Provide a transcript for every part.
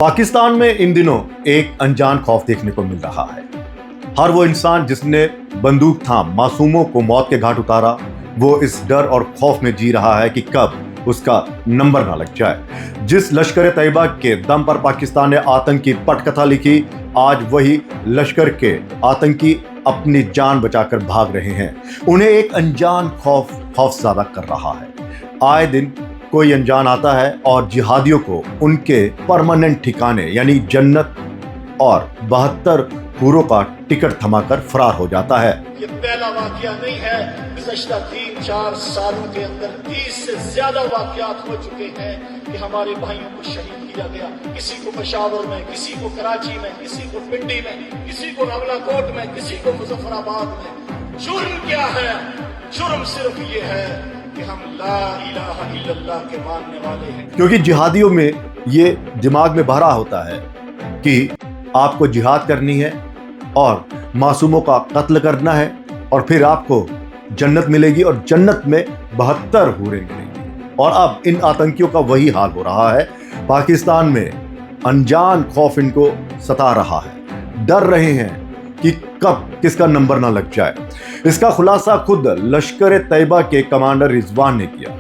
पाकिस्तान में इन दिनों एक अनजान खौफ देखने को मिल रहा है। हर वो इंसान जिसने बंदूक थाम मासूमों को मौत के घाट उतारा, वो इस डर और खौफ में जी रहा है कि कब उसका नंबर ना लग जाए। जिस लश्कर तैयबा के दम पर पाकिस्तान ने आतंकी पटकथा लिखी, आज वही लश्कर के आतंकी अपनी जान बचाकर भाग रहे हैं। उन्हें एक अनजान खौफज़दा कर रहा है। आए दिन कोई अनजान आता है और जिहादियों को उनके परमानेंट ठिकाने यानी जन्नत और 72 हूरों का टिकट थमाकर फरार हो जाता है। ये पहला वाकया नहीं है। गुज़श्ता 3-4 सालों के अंदर 30 से ज्यादा वाकयात हो चुके हैं कि हमारे भाइयों को शहीद किया गया। किसी को पेशावर में, किसी को कराची में, किसी को पिंडी में, किसी को रावलाकोट में, किसी को मुजफ्फराबाद में। जुर्म क्या है? जुर्म सिर्फ ये है कि हम ला इलाहा इल्लल्लाह के मानने वाले हैं। क्योंकि जिहादियों में ये दिमाग में भरा होता है कि आपको जिहाद करनी है और मासूमों का कत्ल करना है और फिर आपको जन्नत मिलेगी और जन्नत में 72 हूरें मिलेंगी। और अब इन आतंकियों का वही हाल हो रहा है। पाकिस्तान में अनजान खौफ इनको सता रहा है। डर रहे हैं कि कब किसका नंबर ना लग जाए। इसका खुलासा खुद लश्कर तैयबा के कमांडर रिजवान ने किया।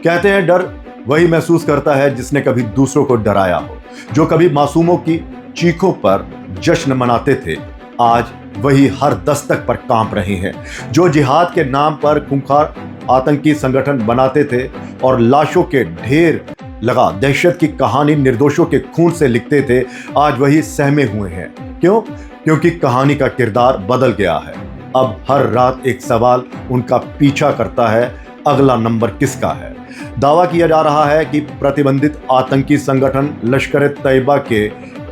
कहते हैं डर वही महसूस करता है जिसने कभी दूसरों को डराया हो। जो कभी मासूमों की चीखों पर जश्न मनाते थे, आज वही हर दस्तक पर कांप रहे हैं। जो जिहाद के नाम पर खूंखार आतंकी संगठन बनाते थे और लाशों के ढेर लगा दहशत की कहानी निर्दोषों के खून से लिखते थे, आज वही सहमे हुए हैं। क्यों? क्योंकि कहानी का किरदार बदल गया है। अब हर रात एक सवाल उनका पीछा करता है, अगला नंबर किसका है। दावा किया जा रहा है कि प्रतिबंधित आतंकी संगठन लश्कर तैयबा के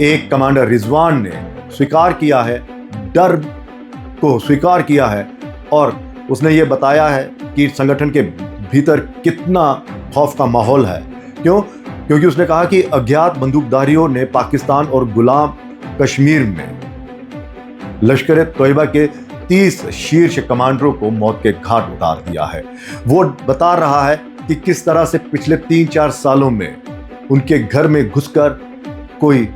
एक कमांडर रिजवान ने स्वीकार किया है, डर को स्वीकार किया है और उसने ये बताया है कि संगठन के भीतर कितना खौफ का माहौल है। क्यों? क्योंकि उसने कहा कि अज्ञात बंदूकधारियों ने पाकिस्तान और गुलाम कश्मीर में लश्कर तैयबा के 30 शीर्ष कमांडरों को मौत के घाट उतार दिया है। वो बता रहा है कि किस तरह से पिछले 3-4 सालों में उनके घर में घुसकर कोई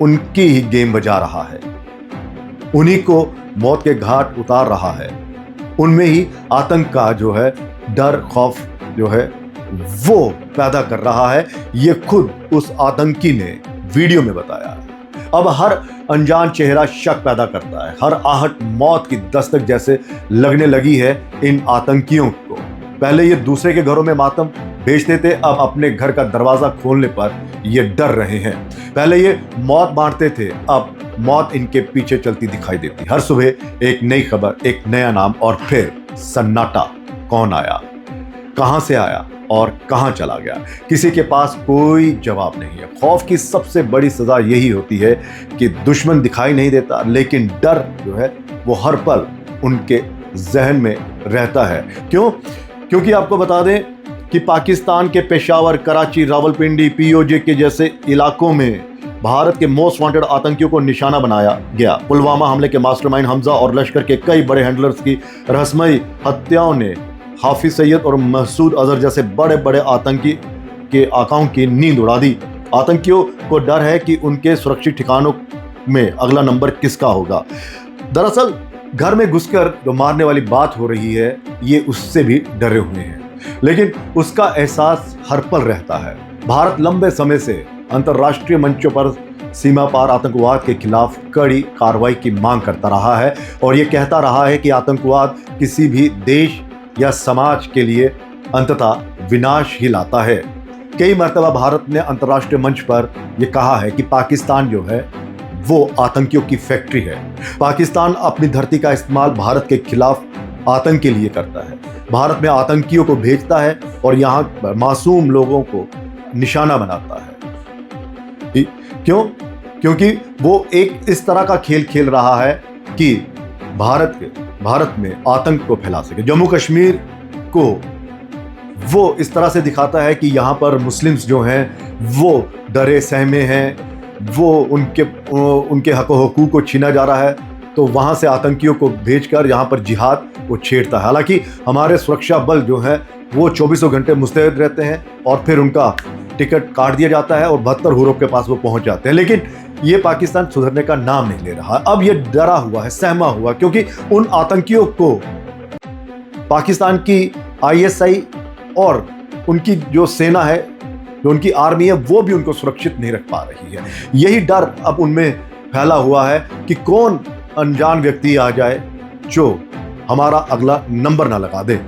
उनकी ही गेम बजा रहा है, उन्हीं को मौत के घाट उतार रहा है। उनमें ही आतंक का जो है डर खौफ जो है वो पैदा कर रहा है। ये खुद उस आतंकी ने वीडियो में बताया है। अब हर अनजान चेहरा शक पैदा करता है। हर आहट मौत की दस्तक जैसे लगने लगी है इन आतंकियों को। पहले ये दूसरे के घरों में मातम भेजते थे, अब अपने घर का दरवाजा खोलने पर ये डर रहे हैं। पहले ये मौत बांटते थे, अब मौत इनके पीछे चलती दिखाई देती। हर सुबह एक नई खबर, एक नया नाम और फिर सन्नाटा। कौन आया, कहां से आया और कहां चला गया, किसी के पास कोई जवाब नहीं है। खौफ की सबसे बड़ी सजा यही होती है कि दुश्मन दिखाई नहीं देता, लेकिन डर जो है वो हर पल उनके जहन में रहता है। क्यों? क्योंकि आपको बता दें कि पाकिस्तान के पेशावर, कराची, रावलपिंडी, पीओजे के जैसे इलाकों में भारत के मोस्ट वांटेड आतंकियों को निशाना बनाया गया। पुलवामा हमले के मास्टरमाइंड हमजा और लश्कर के कई बड़े हैंडलर्स की रहस्यमयी हत्याओं ने हाफिज सईद और मसूद अजहर जैसे बड़े बड़े आतंकी के आकाओं की नींद उड़ा दी। आतंकियों को डर है कि उनके सुरक्षित ठिकानों में अगला नंबर किसका होगा। दरअसल घर में घुसकर जो मारने वाली बात हो रही है, ये उससे भी डरे हुए हैं, लेकिन उसका एहसास हर पल रहता है। भारत लंबे समय से अंतर्राष्ट्रीय मंचों पर सीमा पार आतंकवाद के खिलाफ कड़ी कार्रवाई की मांग करता रहा है और ये कहता रहा है कि आतंकवाद किसी भी देश या समाज के लिए अंततः विनाश ही लाता है। कई मर्तबा भारत ने अंतर्राष्ट्रीय मंच पर यह कहा है कि पाकिस्तान जो है वो आतंकियों की फैक्ट्री है। पाकिस्तान अपनी धरती का इस्तेमाल भारत के खिलाफ आतंक के लिए करता है। भारत में आतंकियों को भेजता है और यहाँ मासूम लोगों को निशाना बनाता है। क्यों? क्योंकि वो एक इस तरह का खेल खेल रहा है कि भारत में आतंक को फैला सके। जम्मू कश्मीर को वो इस तरह से दिखाता है कि यहाँ पर मुस्लिम्स जो हैं वो डरे सहमे हैं, वो उनके हक व हुकूक को छीना जा रहा है, तो वहाँ से आतंकियों को भेजकर यहाँ पर जिहाद को छेड़ता है। हालांकि हमारे सुरक्षा बल जो है वो 24 घंटे मुस्तैद रहते हैं और फिर उनका टिकट काट दिया जाता है और 72 हुरूफ के पास वो पहुंच जाते हैं। लेकिन ये पाकिस्तान सुधरने का नाम नहीं ले रहा। अब ये डरा हुआ है, सहमा हुआ, क्योंकि उन आतंकियों को पाकिस्तान की ISI और उनकी जो सेना है, जो उनकी आर्मी है, वो भी उनको सुरक्षित नहीं रख पा रही है। यही डर अब उनमें फैला हुआ है कि कौन अनजान व्यक्ति आ जाए जो हमारा अगला नंबर ना लगा दे।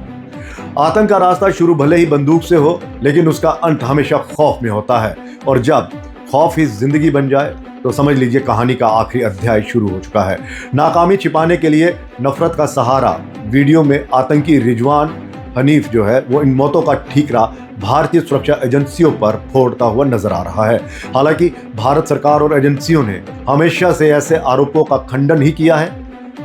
आतंक का रास्ता शुरू भले ही बंदूक से हो, लेकिन उसका अंत हमेशा खौफ में होता है, और जब खौफ ही जिंदगी बन जाए तो समझ लीजिए कहानी का आखिरी अध्याय शुरू हो चुका है। नाकामी छिपाने के लिए नफरत का सहारा वीडियो में आतंकी रिजवान हनीफ जो है वो इन मौतों का ठीकरा भारतीय सुरक्षा एजेंसियों पर फोड़ता हुआ नजर आ रहा है। हालांकि भारत सरकार और एजेंसियों ने हमेशा से ऐसे आरोपों का खंडन ही किया है,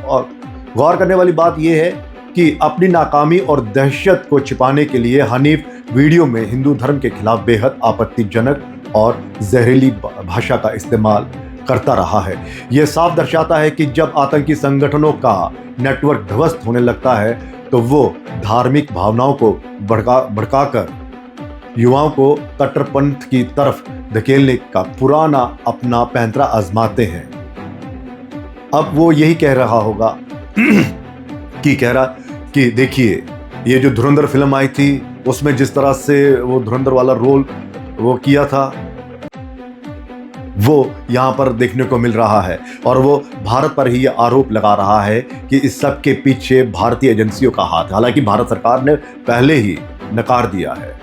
और गौर करने वाली बात यह है कि अपनी नाकामी और दहशत को छिपाने के लिए हनीफ वीडियो में हिंदू धर्म के खिलाफ बेहद आपत्तिजनक और जहरीली भाषा का इस्तेमाल करता रहा है। यह साफ दर्शाता है कि जब आतंकी संगठनों का नेटवर्क ध्वस्त होने लगता है तो वो धार्मिक भावनाओं को भड़काकर युवाओं को कट्टरपंथ की तरफ धकेलने का पुराना अपना पैंतरा आजमाते हैं। अब वो यही कह रहा होगा कि देखिए, ये जो धुरंधर फिल्म आई थी उसमें जिस तरह से वो धुरंधर वाला रोल वो किया था, वो यहाँ पर देखने को मिल रहा है, और वो भारत पर ही ये आरोप लगा रहा है कि इस सब के पीछे भारतीय एजेंसियों का हाथ है। हालांकि भारत सरकार ने पहले ही नकार दिया है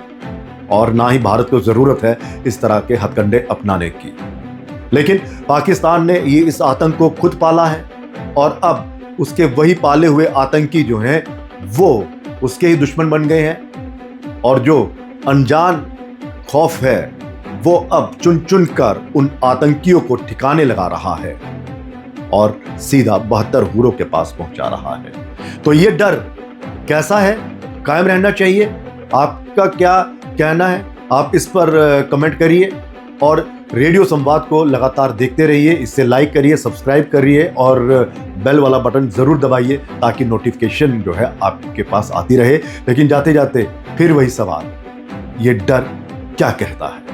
और ना ही भारत को ज़रूरत है इस तरह के हथकंडे अपनाने की। लेकिन पाकिस्तान ने ये इस आतंक को खुद पाला है, और अब उसके वही पाले हुए आतंकी जो हैं वो उसके ही दुश्मन बन गए हैं, और जो अनजान खौफ है वो अब चुन चुन कर उन आतंकियों को ठिकाने लगा रहा है और सीधा 72 हुरों के पास पहुंचा रहा है। तो ये डर कैसा है, कायम रहना चाहिए? आपका क्या कहना है? आप इस पर कमेंट करिए, और रेडियो संवाद को लगातार देखते रहिए। इससे लाइक करिए, सब्सक्राइब करिए और बेल वाला बटन ज़रूर दबाइए ताकि नोटिफिकेशन जो है आपके पास आती रहे। लेकिन जाते जाते फिर वही सवाल, ये डर क्या कहता है?